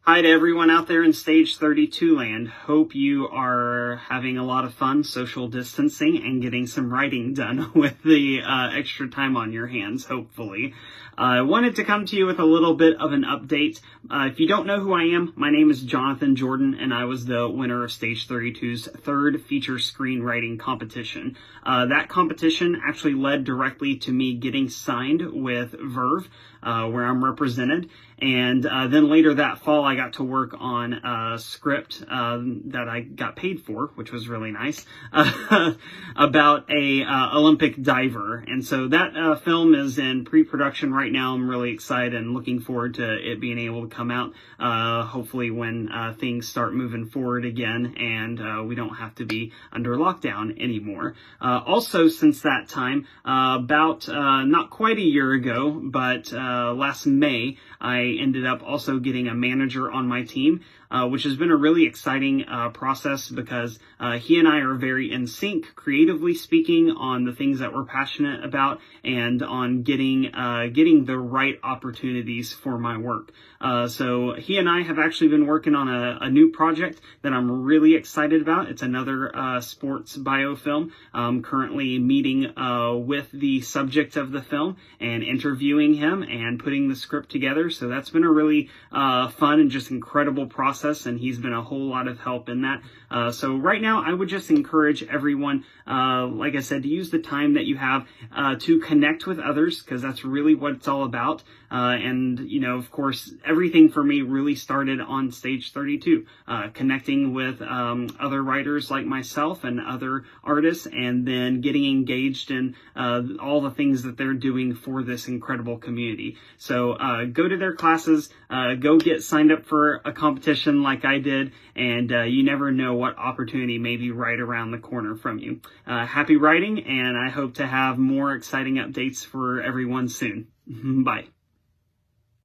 Hi to everyone out there in Stage 32 land. Hope you are having a lot of fun social distancing and getting some writing done with the extra time on your hands, hopefully. I wanted to come to you with a little bit of an update. If you don't know who I am, my name is Jonathan Jordan, and I was the winner of Stage 32's third feature screenwriting competition. That competition actually led directly to me getting signed with Verve, where I'm represented. And then later that fall, I got to work on a script that I got paid for, which was really nice, about a Olympic diver. And so that film is in pre-production right now. I'm really excited and looking forward to it being able to come out, hopefully when things start moving forward again and we don't have to be under lockdown anymore. Also, since that time, about not quite a year ago, but last May, I ended up also getting a manager on my team, which has been a really exciting process because he and I are very in sync, creatively speaking, on the things that we're passionate about and on getting the right opportunities for my work. So he and I have actually been working on a new project that I'm really excited about. It's another sports biofilm. I'm currently meeting with the subject of the film and interviewing him and putting the script together. So that's been a really fun and just incredible process, and he's been a whole lot of help in that. So right now, I would just encourage everyone, like I said, to use the time that you have to connect with others, because that's really what it's all about. And, you know, of course, everything for me really started on Stage 32, connecting with other writers like myself and other artists, and then getting engaged in all the things that they're doing for this incredible community. So go to their classes, go get signed up for a competition like I did, and you never know what opportunity may be right around the corner from you. Happy writing, and I hope to have more exciting updates for everyone soon. Bye.